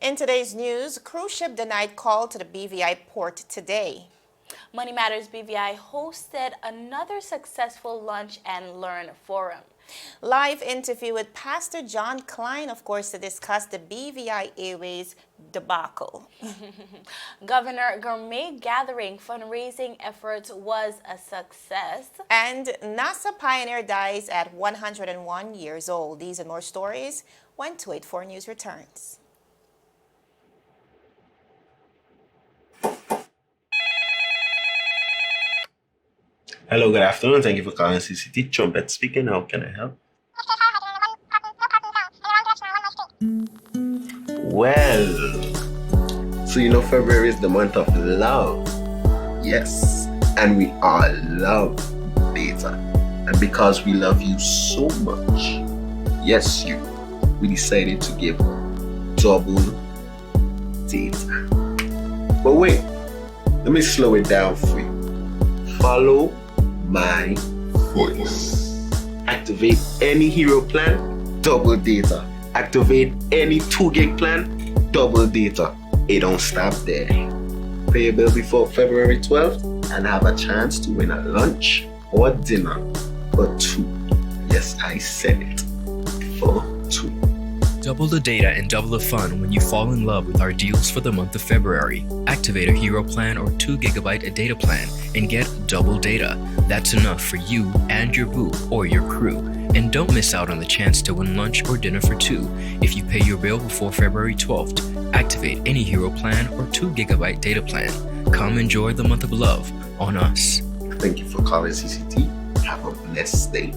In today's news, cruise ship denied call to the BVI port today. Money Matters BVI hosted another successful lunch and learn forum. Live interview with Pastor John Klein, of course, to discuss the BVI Airways debacle. Governor Gourmet Gathering fundraising efforts was a success. And NASA pioneer dies at 101 years old. These and more stories when 284 News returns. Hello, good afternoon. Thank you for calling CCT. Trumpet speaking. How can I help? Well, so February is the month of love. Yes, and we all love data. And because we love you so much, yes, we decided to give double data. But wait, let me slow it down for you. Follow my voice. Activate any hero plan, double data. Activate any 2 gig plan, double data. It don't stop there. Pay your bill before February 12th and have a chance to win a lunch or dinner for 2. Yes, I said it. For 2. Double the data and double the fun when you fall in love with our deals for the month of February. Activate a hero plan or 2 gigabyte data plan and get double data. That's enough for you and your boo or your crew. And don't miss out on the chance to win lunch or dinner for 2 if you pay your bill before February 12th. Activate any hero plan or 2 gigabyte data plan. Come enjoy the month of love on us. Thank you for calling CCT. Have a blessed day.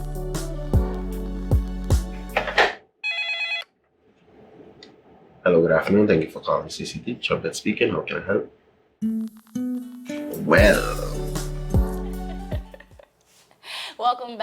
Hello, good afternoon. Thank you for calling CCT. Trumpet speaking. How can I help? Well, Welcome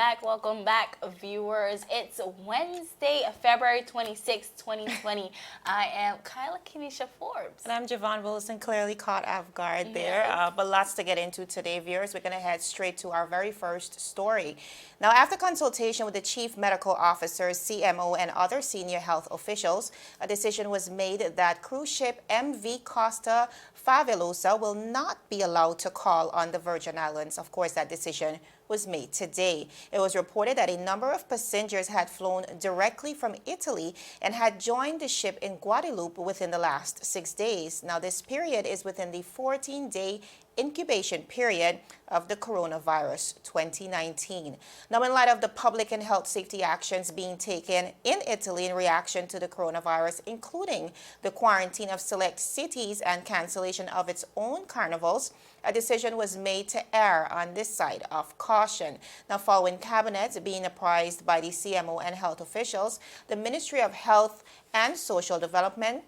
back, viewers. It's Wednesday, February 26, 2020. I am Kyla Kenesha Forbes. And I'm Javon Wilson, clearly caught off guard there. But lots to get into today, viewers. We're going to head straight to our very first story. Now, after consultation with the chief medical officers, CMO, and other senior health officials, a decision was made that cruise ship MV Costa Favelosa will not be allowed to call on the Virgin Islands. Of course, that decision was made today. It was reported that a number of passengers had flown directly from Italy and had joined the ship in Guadeloupe within the last 6 days. Now, this period is within the 14-day incubation period of the coronavirus 2019. Now, in light of the public and health safety actions being taken in Italy in reaction to the coronavirus, including the quarantine of select cities and cancellation of its own carnivals, a decision was made to err on this side of caution. Now, following cabinet being apprised by the CMO and health officials, the Ministry of Health and Social Development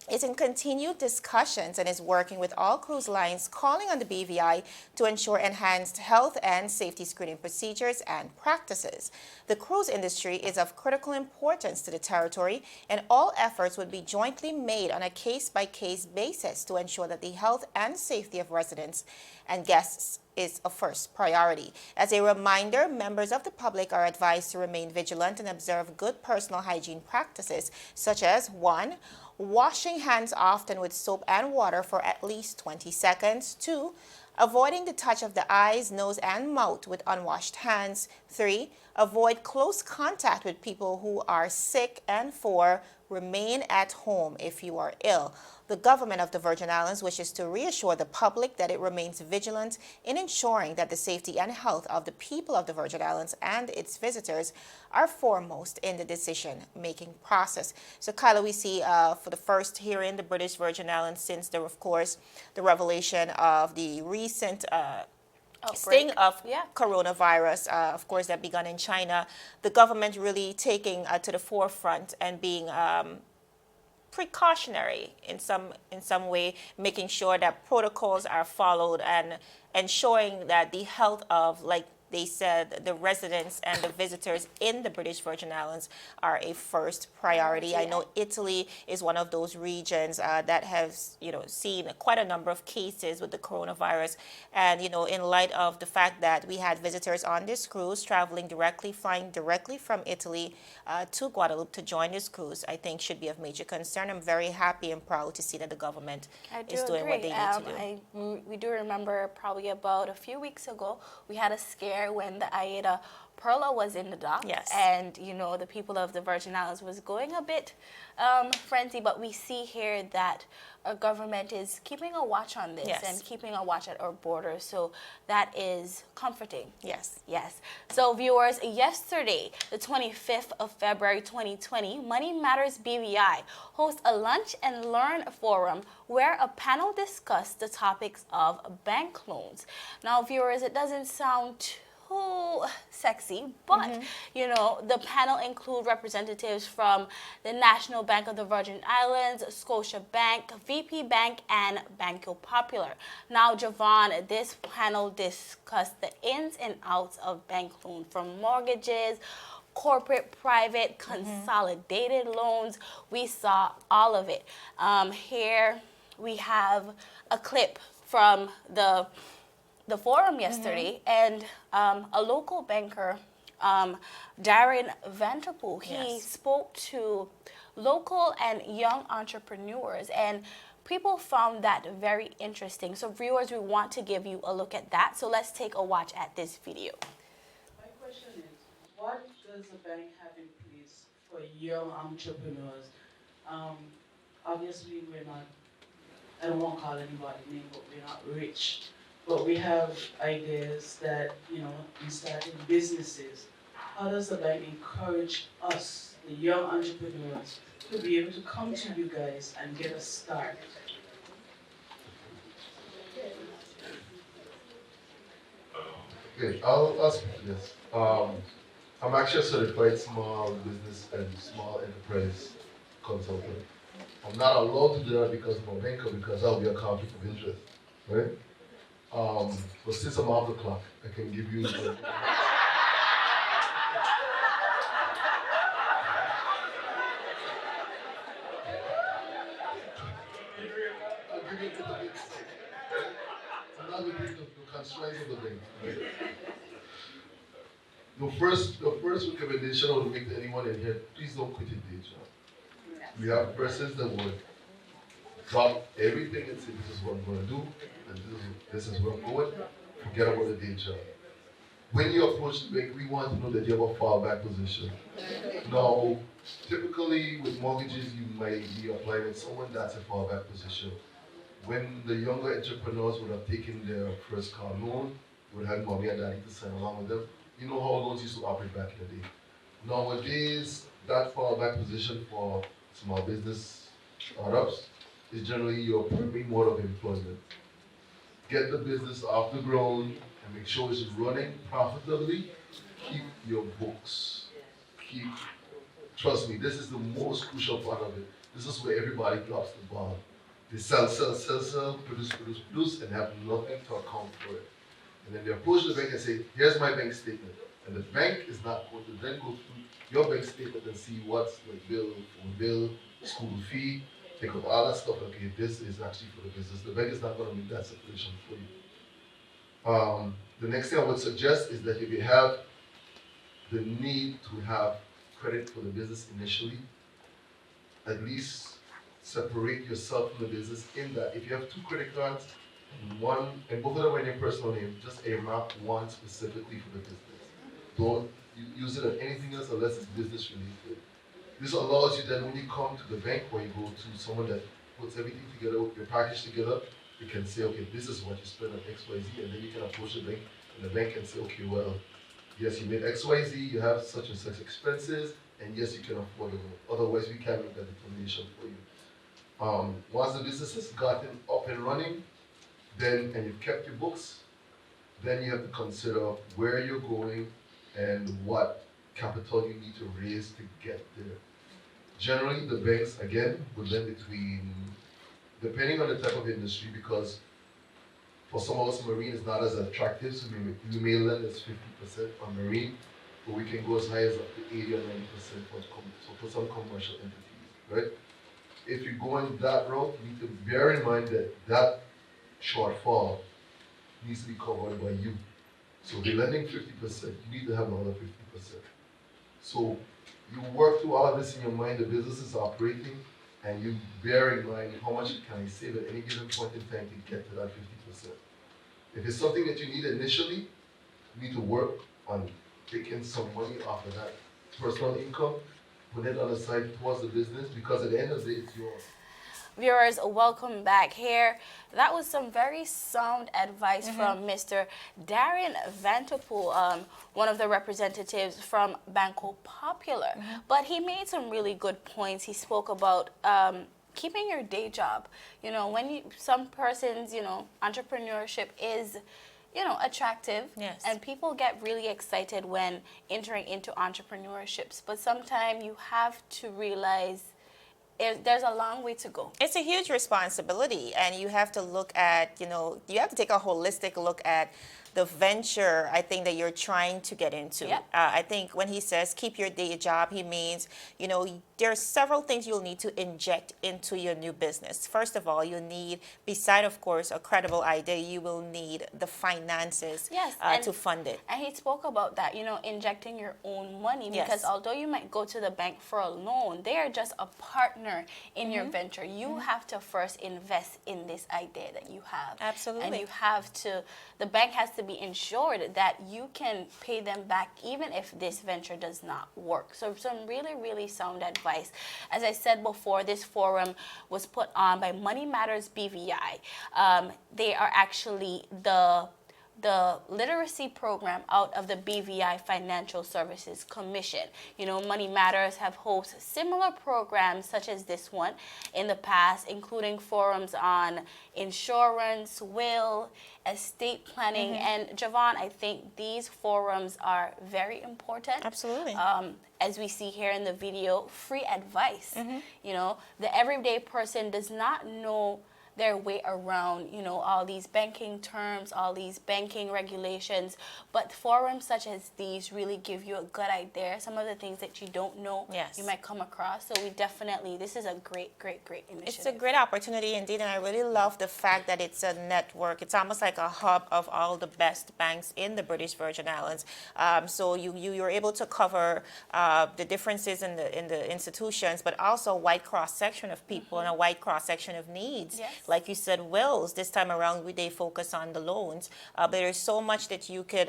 is in continued discussions and is working with all cruise lines, calling on the BVI to ensure enhanced health and safety screening procedures and practices. The cruise industry is of critical importance to the territory, and all efforts would be jointly made on a case-by-case basis to ensure that the health and safety of residents and guests is a first priority. As a reminder, members of the public are advised to remain vigilant and observe good personal hygiene practices, such as 1. Washing hands often with soap and water for at least 20 seconds. 2. Avoiding the touch of the eyes, nose, and mouth with unwashed hands. 3. Avoid close contact with people who are sick. And 4. Remain at home if you are ill. The government of the Virgin Islands wishes to reassure the public that it remains vigilant in ensuring that the safety and health of the people of the Virgin Islands and its visitors are foremost in the decision-making process. So, Kyla, we see for the first hearing, the British Virgin Islands, since of course, the revelation of the recent sting of coronavirus, of course, that begun in China, the government really taking to the forefront and being precautionary in some way, making sure that protocols are followed and ensuring that the health of, like they said the residents and the visitors in the British Virgin Islands are a first priority. I know Italy is one of those regions that has, seen quite a number of cases with the coronavirus. And, in light of the fact that we had visitors on this cruise flying directly from Italy to Guadeloupe to join this cruise, I think should be of major concern. I'm very happy and proud to see that the government is doing what they need to do. We do remember probably about a few weeks ago, we had a scare when the Aida Perla was in the dock. Yes. And, the people of the Virgin Islands was going a bit frenzy, but we see here that our government is keeping a watch on this Yes. and keeping a watch at our borders. So that is comforting. Yes. Yes. So viewers, yesterday, the 25th of February 2020, Money Matters BVI hosts a lunch and learn forum where a panel discussed the topics of bank loans. Now, viewers, it doesn't sound too sexy, but the panel include representatives from the National Bank of the Virgin Islands, Scotia Bank, VP Bank, and Banco Popular. Now, Javon, this panel discussed the ins and outs of bank loan, from mortgages, corporate, private, consolidated loans. We saw all of it. Here we have a clip from the forum yesterday, and a local banker, Darren Vanterpool, he spoke to local and young entrepreneurs, and people found that very interesting. So viewers, we want to give you a look at that. So let's take a watch at this video. My question is, what does the bank have in place for young entrepreneurs? Obviously, we're not, I don't want to call anybody name, but we're not rich. But we have ideas that, in starting businesses. How does the bank encourage us, the young entrepreneurs, to be able to come to you guys and get a start? Okay, I'll speak to this. I'm actually a certified small business and small enterprise consultant. I'm not allowed to do that because I'm a banker, because I'll be a conflict of interest, right? But since I'm off the clock, I can give you. I'll give you a little bit. I'm not looking at the constraints of the bank. Right? The first recommendation I would make to anyone in here: please don't quit your day job. We have persons that would drop everything and say, this is what I'm going to do, and this is where I'm going. Forget about the day job. When you approach the bank, we want to know that you have a fallback position. Now, typically with mortgages, you might be applying with someone that's a fallback position. When the younger entrepreneurs would have taken their first car loan, would have mommy and daddy to sign along with them. You know how loans used to operate back in the day. Nowadays, that fallback position for small business startups is generally your primary mode of employment. Get the business off the ground and make sure it's running profitably. Keep your books. Trust me, this is the most crucial part of it. This is where everybody drops the ball. They sell, produce, and have nothing to account for it. And then they approach the bank and say, here's my bank statement. And the bank is not going to then go through your bank statement and see what's like phone bill, school fee, take up all that stuff. Okay, this is actually for the business. The bank is not going to make that separation for you. The next thing I would suggest is that if you have the need to have credit for the business initially, at least separate yourself from the business in that if you have 2 credit cards, and both of them are in your personal name, just earmark one specifically for the business. Don't use it on anything else unless it's business related. This allows you then when you come to the bank or you go to someone that puts everything together, your package together, you can say, okay, this is what you spend on XYZ, and then you can approach the bank, and the bank can say, okay, well, yes, you made XYZ, you have such and such expenses, and yes, you can afford it. Otherwise, we can't make that determination for you. Once the business has gotten up and running, and you've kept your books, then you have to consider where you're going and what capital you need to raise to get there. Generally, the banks, again, would lend between, depending on the type of industry, because For some of us, marine is not as attractive, so we may lend us 50% on marine, but we can go as high as up to 80 or 90% for some commercial entities, right? If you're going that route, you need to bear in mind that that shortfall needs to be covered by you. So if you're lending 50%, you need to have another 50%. So you work through all of this in your mind, the business is operating, and you bear in mind how much can I save at any given point in time to get to that 50%. If it's something that you need initially, you need to work on taking some money off of that personal income, put it on the side towards the business, because at the end of the day, it's yours. Viewers, welcome back here. That was some very sound advice from Mr. Darian Vanterpool, one of the representatives from Banco Popular. But he made some really good points. He spoke about keeping your day job. You know, some persons, entrepreneurship is attractive. Yes. And people get really excited when entering into entrepreneurships. But sometimes you have to realize there's a long way to go. It's a huge responsibility, and you have to look at, you have to take a holistic look at the venture, I think, that you're trying to get into. Yep. I think when he says keep your day job, he means, there are several things you'll need to inject into your new business. First of all, you need, beside, of course, a credible idea, you will need the finances to fund it. And he spoke about that, injecting your own money, Yes. because although you might go to the bank for a loan, they are just a partner in your venture. You have to first invest in this idea that you have. Absolutely. And the bank has to be ensured that you can pay them back even if this venture does not work. So some really, really sound advice. As I said before, this forum was put on by Money Matters BVI. They are actually the literacy program out of the BVI Financial Services Commission. Money Matters have hosted similar programs such as this one in the past, including forums on insurance, will, estate planning, and Javon, I think these forums are very important. Absolutely. As we see here in the video, free advice. The everyday person does not know their way around, all these banking terms, all these banking regulations. But forums such as these really give you a good idea. Some of the things that you don't know, you might come across. So this is a great, great, great initiative. It's a great opportunity indeed, and I really love the fact that it's a network. It's almost like a hub of all the best banks in the British Virgin Islands. So you're able to cover the differences in the institutions, but also a wide cross-section of people and a wide cross-section of needs. Yes. Like you said, wills, this time around, they focus on the loans. But there's so much that you could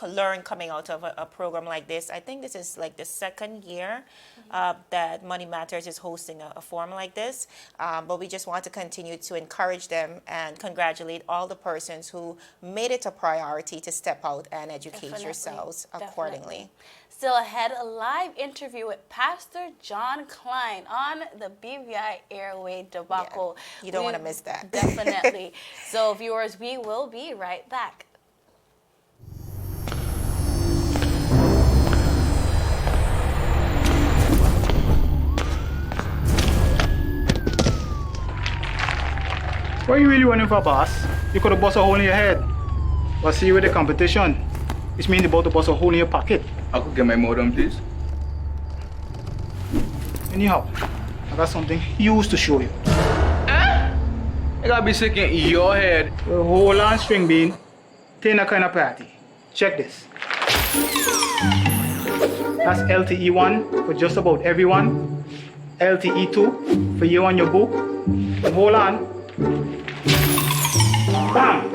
learn coming out of a program like this. I think this is like the second year that Money Matters is hosting a forum like this. But we just want to continue to encourage them and congratulate all the persons who made it a priority to step out and educate yourselves accordingly. Still ahead, a live interview with Pastor John Klein on the BVI Airway debacle. Yeah, you don't want to miss that. Definitely. So viewers, we will be right back. What are you really running for, boss? You could have bust a hole in your head. But see, with the competition, it's mean about to bust a hole in your pocket. I could get my modem, please. Anyhow, I got something huge to show you. I gotta be sick in your head. Well, hold on, string bean. Ain't a kind of party. Check this. That's LTE1 for just about everyone. LTE2 for you and your boo. And hold on. Bam!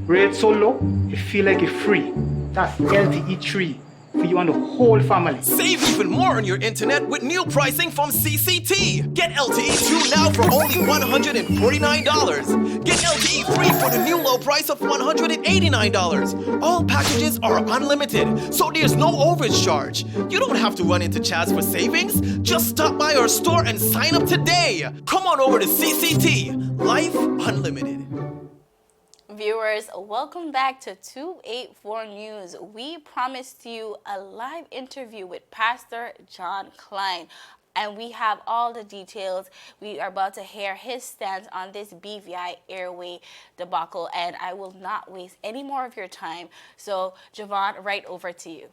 Rate so low, you feel like you're free. That's LTE3 for you and the whole family. Save even more on your internet with new pricing from CCT. Get LTE 2 now for only $149. Get LTE 3 for the new low price of $189. All packages are unlimited, so there's no overage charge. You don't have to run into Chaz for savings. Just stop by our store and sign up today. Come on over to CCT. Life Unlimited. Viewers, welcome back to 284 News. We promised you a live interview with Pastor John Klein. And we have all the details. We are about to hear his stance on this BVI Airway debacle, and I will not waste any more of your time. So, Javon, right over to you.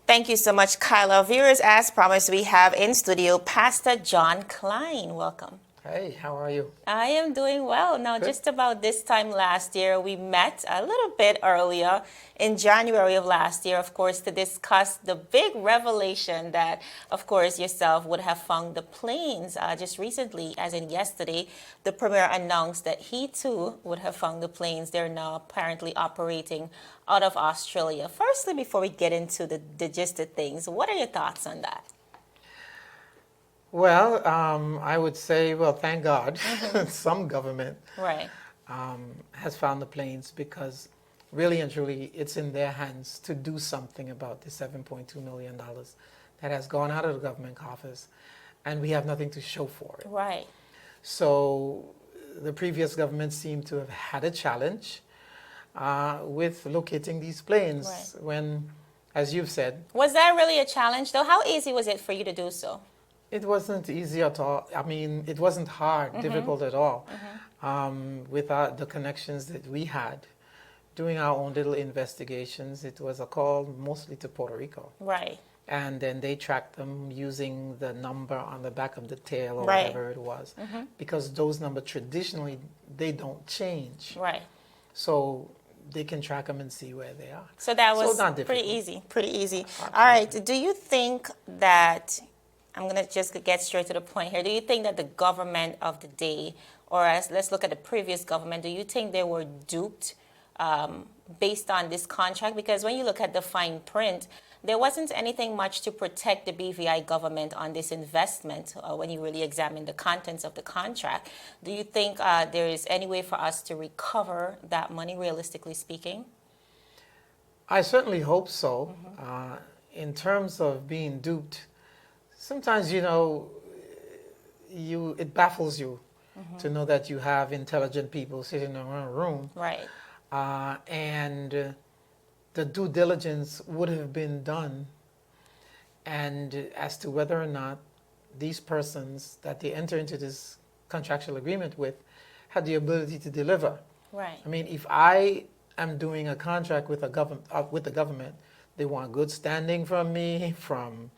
Thank you so much, Kyla. Viewers, as promised, we have in studio Pastor John Klein. Welcome. Hey, how are you? I am doing well. Now, just about this time last year, we met a little bit earlier in January of last year, of course, to discuss the big revelation that, of course, yourself would have found the planes. Just recently, as in yesterday, the premier announced that he too would have found the planes. They're now apparently operating out of Australia. Firstly, before we get into the gist of things, what are your thoughts on that? Well, I would say, well, thank God some government Right. has found the planes, because really and truly it's in their hands to do something about the $7.2 million that has gone out of the government coffers, and we have nothing to show for it. Right. So the previous government seemed to have had a challenge with locating these planes Right. when, as you've said, Was that really a challenge, though? How easy was it for you to do so? it wasn't easy at all. I mean, it wasn't hard, difficult at all. Without the connections that we had, doing our own little investigations, it was a call mostly to Puerto Rico. Right. And then they tracked them using the number on the back of the tail or Right. whatever it was. Because those numbers traditionally, they don't change. Right. So they can track them and see where they are. So that So was not pretty difficult. easy. Pretty easy. All right. Do you think that, I'm going to just get straight to the point here. Do you think that the government of the day, or let's look at the previous government, do you think they were duped based on this contract? Because when you look at the fine print, there wasn't anything much to protect the BVI government on this investment when you really examine the contents of the contract. Do you think there is any way for us to recover that money, realistically speaking? I certainly hope so. In terms of being duped, sometimes, you know, it baffles you to know that you have intelligent people sitting in a room, Right. and the due diligence would have been done, and as to whether or not these persons that they enter into this contractual agreement with had the ability to deliver. Right. I mean, if I am doing a contract with the government, they want good standing from me, from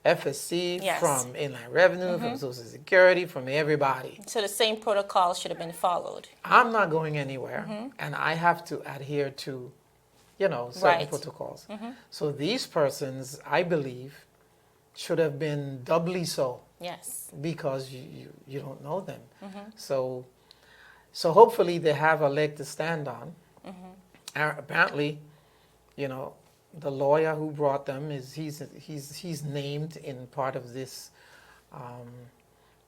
FSC, Yes. from Inland Revenue, from Social Security, from everybody. So the same protocol should have been followed. I'm not going anywhere, and I have to adhere to, you know, certain Right. protocols. So these persons, I believe, should have been doubly so, Yes. because you don't know them. So hopefully they have a leg to stand on. Apparently, you know, the lawyer who brought them he's named in part of this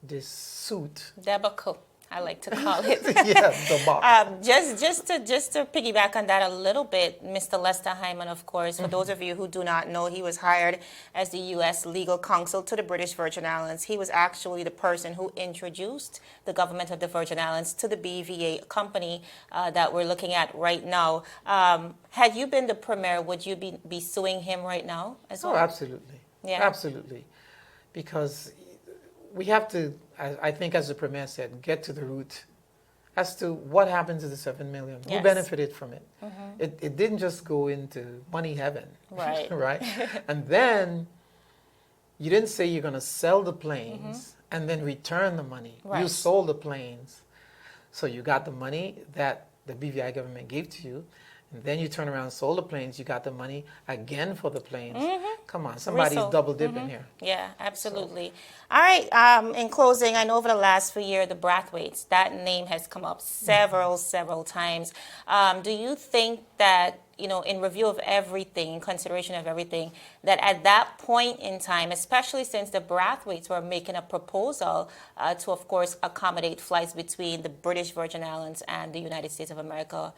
this suit. Debacle, I like to call it. Yeah, the box. Just to piggyback on that a little bit, Mr. Lester Hyman, of course, for those of you who do not know, he was hired as the U.S. legal counsel to the British Virgin Islands. He was actually the person who introduced the government of the Virgin Islands to the BVA company that we're looking at right now. Had you been the premier, would you be suing him right now as well? Oh, absolutely. Yeah. Absolutely. Because we have to, I think as the Premier said, get to the root as to what happened to the 7 million. Who Yes. benefited from it? It didn't just go into money heaven. Right. Right? And then you didn't say you're going to sell the planes and then return the money. Right. You sold the planes. So you got the money that the BVI government gave to you. And then you turn around and sold the planes. You got the money again for the planes. Come on, somebody's Resold. double dipping here. Yeah, absolutely. All right. In closing, I know over the last few years, the Brathwaites, that name has come up several times. Do you think that, you know, in review of everything, in consideration of everything, that at that point in time, especially since the Brathwaites were making a proposal to, of course, accommodate flights between the British Virgin Islands and the United States of America,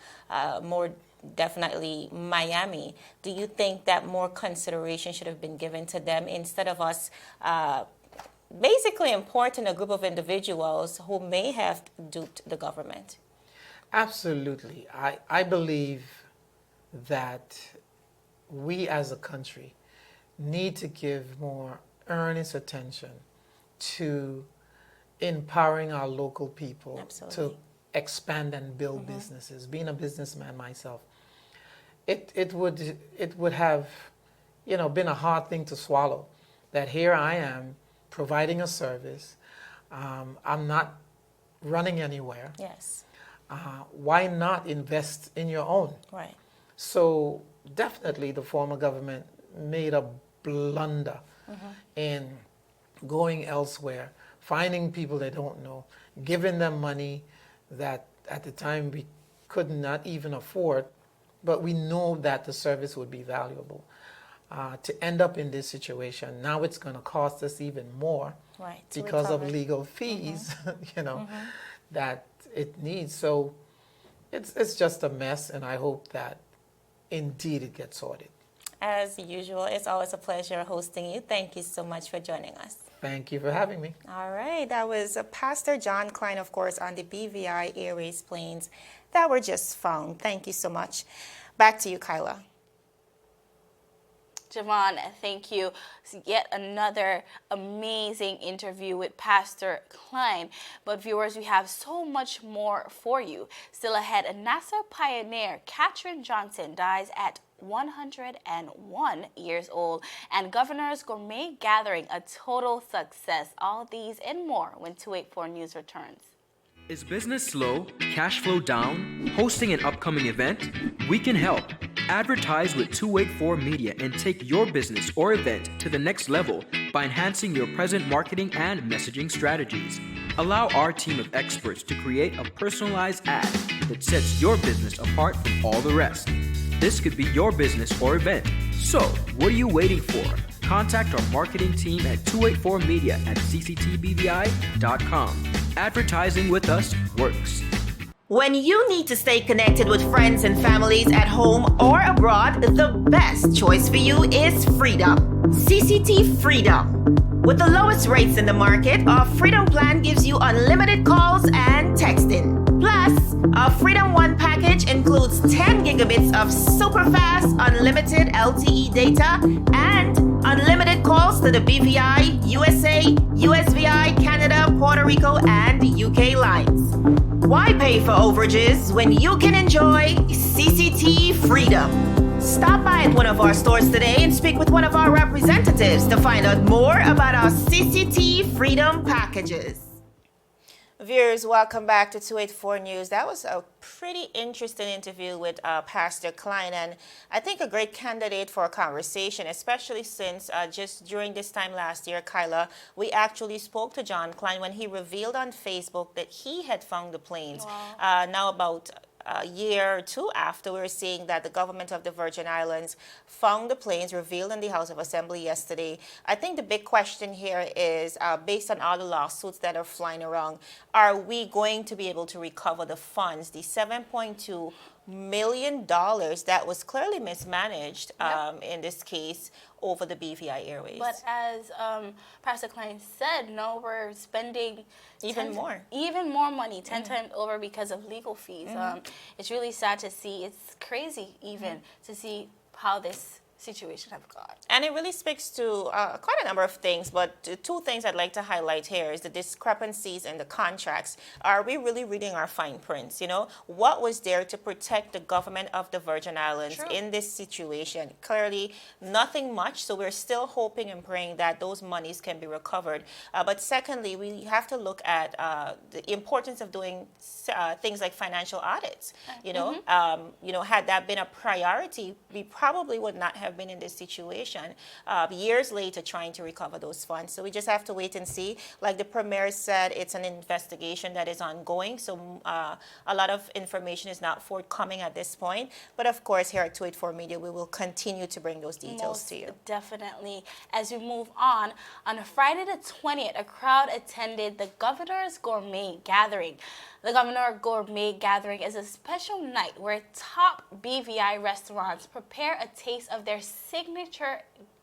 more definitely Miami, do you think that more consideration should have been given to them instead of us basically importing a group of individuals who may have duped the government? Absolutely. I believe that we as a country need to give more earnest attention to empowering our local people Absolutely. to expand and build businesses. Being a businessman myself, it would have, been a hard thing to swallow. That here I am providing a service. I'm not running anywhere. Yes. Why not invest in your own? Right. So definitely the former government made a blunder in going elsewhere, finding people they don't know, giving them money that at the time we could not even afford, but we know that the service would be valuable. To end up in this situation, now it's going to cost us even more Right. To because of recover. legal fees, that it needs. So it's just a mess, and I hope that indeed it gets sorted. As usual, it's always a pleasure hosting you. Thank you so much for joining us. Thank you for having me. All right, that was Pastor John Klein, of course, on the BVI Airways planes that were just found. Thank you so much. Back to you, Kyla. Javon, thank you. Yet another amazing interview with Pastor Klein. But viewers, we have so much more for you. Still ahead, NASA pioneer Katherine Johnson dies at 101 years old, and Governor's Gourmet Gathering a total success. All these and more when 284 News returns. Is business slow? Cash flow down? Hosting an upcoming event? We can help. Advertise with 284 Media and take your business or event to the next level by enhancing your present marketing and messaging strategies. Allow our team of experts to create a personalized ad that sets your business apart from all the rest. This could be your business or event. So, what are you waiting for? Contact our marketing team at 284media@cctbvi.com. Advertising with us works. When you need to stay connected with friends and families at home or abroad, the best choice for you is Freedom. CCT Freedom. With the lowest rates in the market, our Freedom plan gives you unlimited calls and texting. Plus, our Freedom One package includes 10 gigabits of super fast unlimited LTE data and unlimited calls to the BVI, USA, USVI, Canada, Puerto Rico, and UK lines. Why pay for overages when you can enjoy CCT Freedom? Stop by at one of our stores today and speak with one of our representatives to find out more about our CCT Freedom packages. Viewers, welcome back to 284 News. That was a pretty interesting interview with Pastor Klein, and I think a great candidate for a conversation, especially since just during this time last year, Kyla, we actually spoke to John Klein when he revealed on Facebook that he had found the planes. Wow. Now about a year or two after, we're seeing that the government of the Virgin Islands found the planes, revealed in the House of Assembly yesterday. I think the big question here is, based on all the lawsuits that are flying around, are we going to be able to recover the funds, the $7.2 million that was clearly mismanaged in this case over the BVI Airways? But as Pastor Klein said, no, we're spending Even more money, 10 times over because of legal fees. It's really sad to see. It's crazy even to see how this situation have gone. And it really speaks to quite a number of things, but two things I'd like to highlight here is the discrepancies in the contracts. Are we really reading our fine prints? You know, what was there to protect the government of the Virgin Islands in this situation? Clearly, nothing much, so we're still hoping and praying that those monies can be recovered. But secondly, we have to look at the importance of doing things like financial audits. You know, had that been a priority, we probably would not have been in this situation years later trying to recover those funds. So we just have to wait and see. Like the Premier said, it's an investigation that is ongoing, so a lot of information is not forthcoming at this point. But of course, here at 284 Media, we will continue to bring those details to you. Definitely. As we move on Friday the 20th, a crowd attended the Governor's Gourmet Gathering. The Governor Gourmet Gathering is a special night where top BVI restaurants prepare a taste of their signature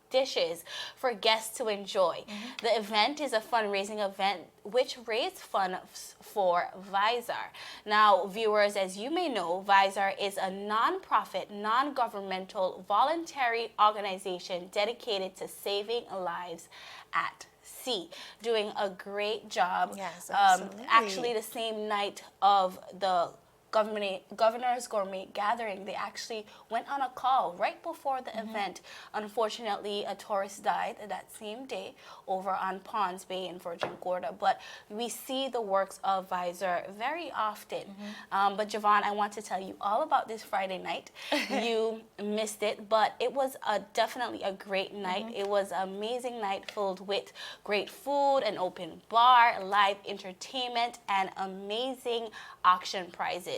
dishes for guests to enjoy. The event is a fundraising event which raised funds for Visor. Now, viewers, as you may know, Visor is a non-profit, non-governmental, voluntary organization dedicated to saving lives at sea, doing a great job. Yes, absolutely. Actually, the same night of the Governor's Gourmet Gathering, they actually went on a call right before the event. Unfortunately, a tourist died that same day over on Ponds Bay in Virgin Gorda. But we see the works of Visor very often. But Javon, I want to tell you all about this Friday night. You missed it, but it was definitely a great night. It was an amazing night filled with great food, an open bar, live entertainment, and amazing auction prizes.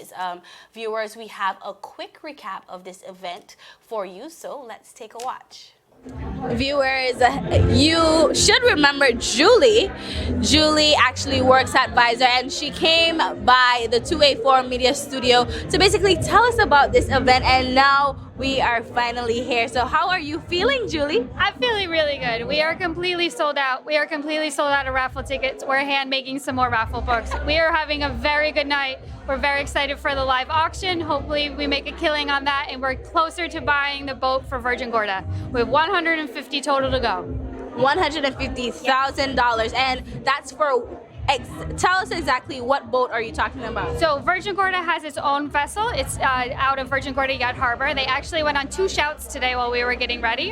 Viewers, we have a quick recap of this event for you, so let's take a watch. Viewers, you should remember Julie. Julie actually works at Visor, and she came by the 284 Media Studio to basically tell us about this event, and now we are finally here. So how are you feeling, Julie? I'm feeling really good. We are completely sold out. We are completely sold out of raffle tickets. We're hand making some more raffle books. We are having a very good night. We're very excited for the live auction. Hopefully we make a killing on that, and we're closer to buying the boat for Virgin Gorda. We have 150 total to go. $150,000, and that's for tell us exactly what boat are you talking about? So Virgin Gorda has its own vessel. It's out of Virgin Gorda Yacht Harbor. They actually went on 2 shouts today while we were getting ready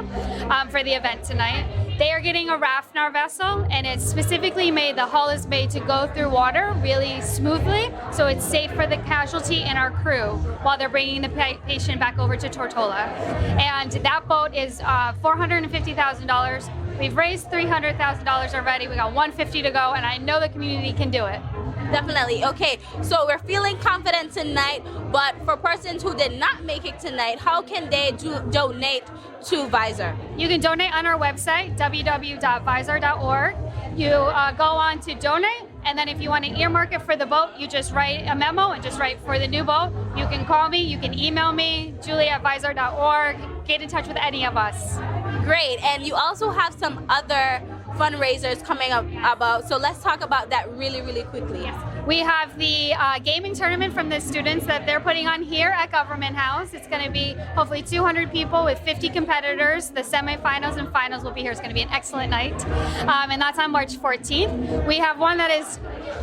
for the event tonight. They are getting a Raffnar vessel, and it's specifically made, the hull is made to go through water really smoothly, so it's safe for the casualty and our crew while they're bringing the patient back over to Tortola. And that boat is $450,000. We've raised $300,000 already. We got $150 to go, and I know the community can do it. Definitely. Okay, so we're feeling confident tonight, but for persons who did not make it tonight, how can they donate to Visor? You can donate on our website, www.visor.org. You go on to donate, and then if you want to earmark it for the boat, you just write a memo and just write for the new boat. You can call me, you can email me, julie@visor.org, get in touch with any of us. Great, and you also have some other fundraisers coming up about, so let's talk about that really, really quickly. Yes. We have the gaming tournament from the students that they're putting on here at Government House. It's going to be hopefully 200 people with 50 competitors. The semifinals and finals will be here. It's going to be an excellent night, and that's on March 14th. We have one that has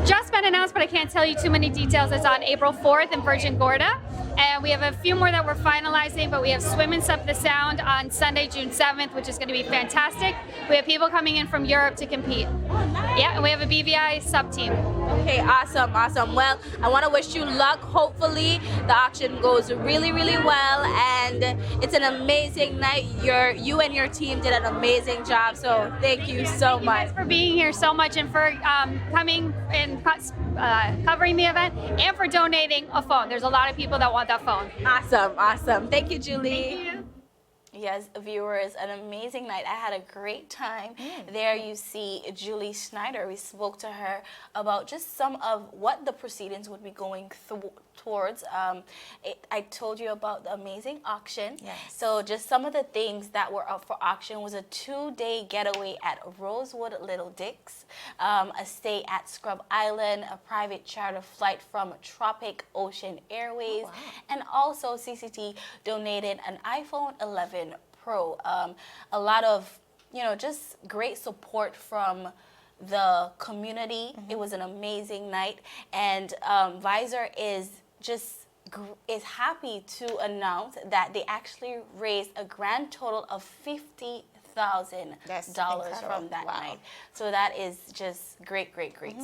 just been announced, but I can't tell you too many details. It's on April 4th in Virgin Gorda. And we have a few more that we're finalizing, but we have Swim and Sup the Sound on Sunday, June 7th, which is going to be fantastic. We have people coming in from Europe to compete. Yeah, and we have a BVI sub-team. Okay, awesome. Well, I want to wish you luck. Hopefully the auction goes really, really well, and it's an amazing night. You and your team did an amazing job, so thank you so much. Thank you guys for being here so much, and for coming and covering the event, and for donating a phone. There's a lot of people that want that phone. Awesome. Thank you, Julie. Thank you. Yes, viewers, an amazing night. I had a great time. There you see Julie Schneider. We spoke to her about just some of what the proceedings would be going towards. I told you about the amazing auction. Yes. So just some of the things that were up for auction was a 2-day getaway at Rosewood Little Dix, a stay at Scrub Island, a private charter flight from Tropic Ocean Airways, and also CCT donated an iPhone 11 Pro. A lot of, just great support from the community. It was an amazing night, and Visor is happy to announce that they actually raised a grand total of $50,000 from that night. So that is just great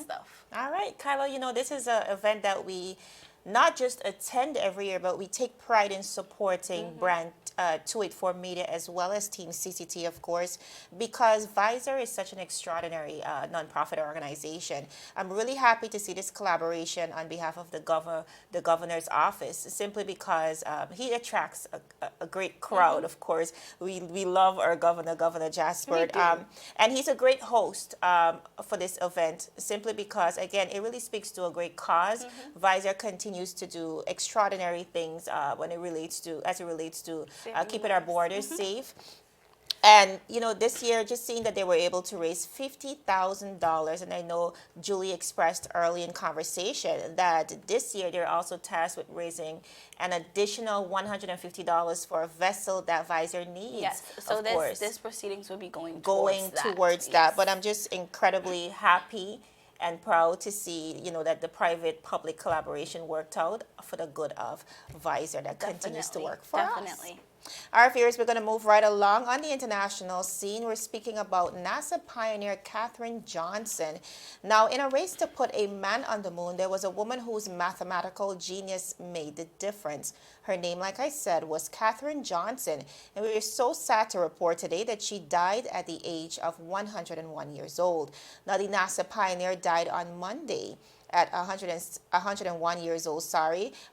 stuff. All right, Kyla, this is an event that we not just attend every year, but we take pride in supporting brand 284 Media as well as Team CCT, of course, because Visor is such an extraordinary nonprofit organization. I'm really happy to see this collaboration on behalf of the governor's office, simply because he attracts a great crowd. Of course, we love our Governor Jasper, and he's a great host for this event, simply because, again, it really speaks to a great cause. Visor continues to do extraordinary things as it relates to keeping our borders safe. And, you know, this year, just seeing that they were able to raise $50,000, and I know Julie expressed early in conversation that this year they're also tasked with raising an additional $150 for a vessel that Visor needs. Yes, so of course, this proceedings will be going towards that. But I'm just incredibly happy and proud to see, you know, that the private-public collaboration worked out for the good of Visor that continues to work for us. Definitely. All right, viewers, we're going to move right along on the international scene. We're speaking about NASA pioneer Katherine Johnson. Now, in a race to put a man on the moon, there was a woman whose mathematical genius made the difference. Her name, like I said, was Katherine Johnson, and we are so sad to report today that she died at the age of 101 years old. Now, the NASA pioneer died on Monday at 101 years old,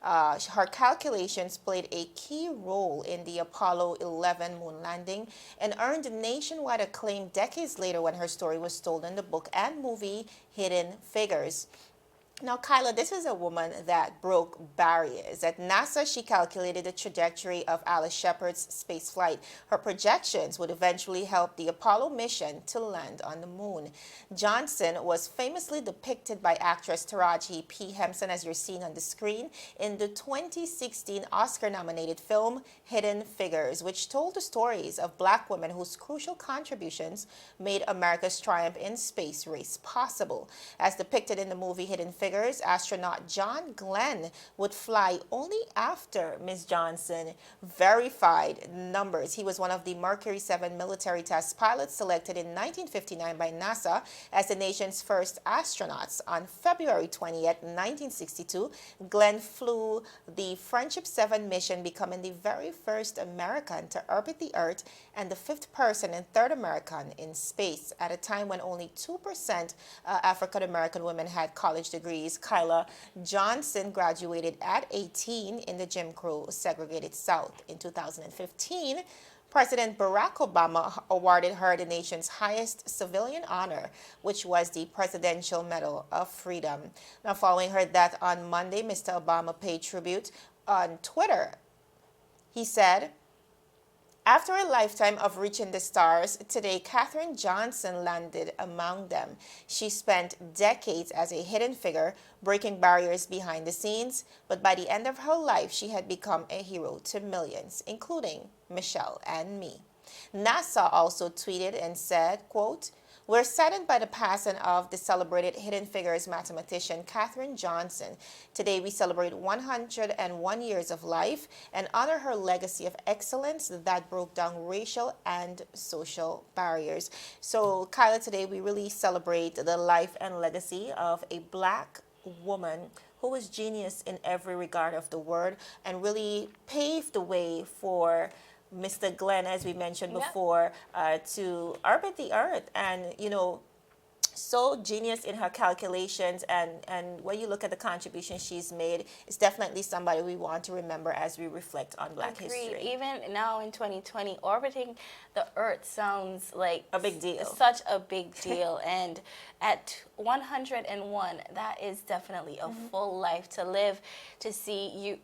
her calculations played a key role in the Apollo 11 moon landing and earned nationwide acclaim decades later when her story was told in the book and movie Hidden Figures. Now, Kyla, this is a woman that broke barriers. At NASA, she calculated the trajectory of Alice Shepard's space flight. Her projections would eventually help the Apollo mission to land on the moon. Johnson was famously depicted by actress Taraji P. Henson, as you're seeing on the screen, in the 2016 Oscar-nominated film Hidden Figures, which told the stories of Black women whose crucial contributions made America's triumph in space race possible. As depicted in the movie Hidden Figures, astronaut John Glenn would fly only after Ms. Johnson verified numbers. He was one of the Mercury 7 military test pilots selected in 1959 by NASA as the nation's first astronauts. On February 20th, 1962, Glenn flew the Friendship 7 mission, becoming the very first American to orbit the Earth and the fifth person and third American in space at a time when only 2% African-American women had college degrees. Kyla, Johnson graduated at 18 in the Jim Crow segregated South. In 2015, President Barack Obama awarded her the nation's highest civilian honor, which was the Presidential Medal of Freedom. Now, following her death on Monday, Mr. Obama paid tribute on Twitter. He said, "After a lifetime of reaching the stars, today Katherine Johnson landed among them. She spent decades as a hidden figure, breaking barriers behind the scenes, but by the end of her life, she had become a hero to millions, including Michelle and me." NASA also tweeted and said, quote, "We're saddened by the passing of the celebrated Hidden Figures mathematician Katherine Johnson. Today we celebrate 101 years of life and honor her legacy of excellence that broke down racial and social barriers." So, Kyla, today we really celebrate the life and legacy of a Black woman who was genius in every regard of the word and really paved the way for Mr. Glenn, as we mentioned before, to orbit the Earth. And, you know, so genius in her calculations, and when you look at the contribution she's made, it's definitely somebody we want to remember as we reflect on Black history. Even now in 2020, orbiting the Earth sounds like a big deal. Such a big deal. And at 101, that is definitely a full life to live, to see you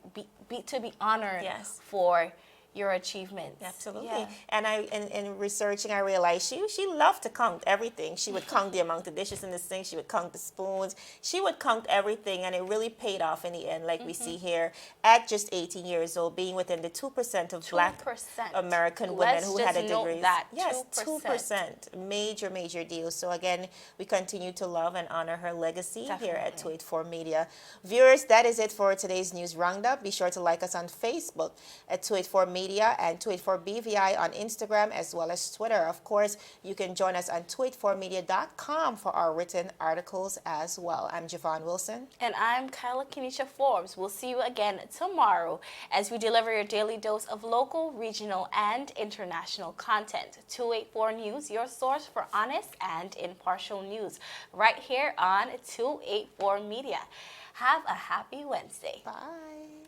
to be honored for your achievements. Absolutely. Yeah. And in researching, I realized she loved to count everything. She would count the amount of dishes in the sink. She would count the spoons. She would count everything, and it really paid off in the end, like we see here, at just 18 years old, being within the 2% of Black American women who had a degree. Yes, 2%. Major, major deal. So again, we continue to love and honor her legacy here at 284 Media. Viewers, that is it for today's news roundup. Be sure to like us on Facebook at 284 Media and 284 BVI on Instagram as well as Twitter. Of course, you can join us on 284media.com for our written articles as well. I'm Javon Wilson. And I'm Kyla Kenesha Forbes. We'll see you again tomorrow as we deliver your daily dose of local, regional, and international content. 284 News, your source for honest and impartial news, right here on 284 Media. Have a happy Wednesday. Bye.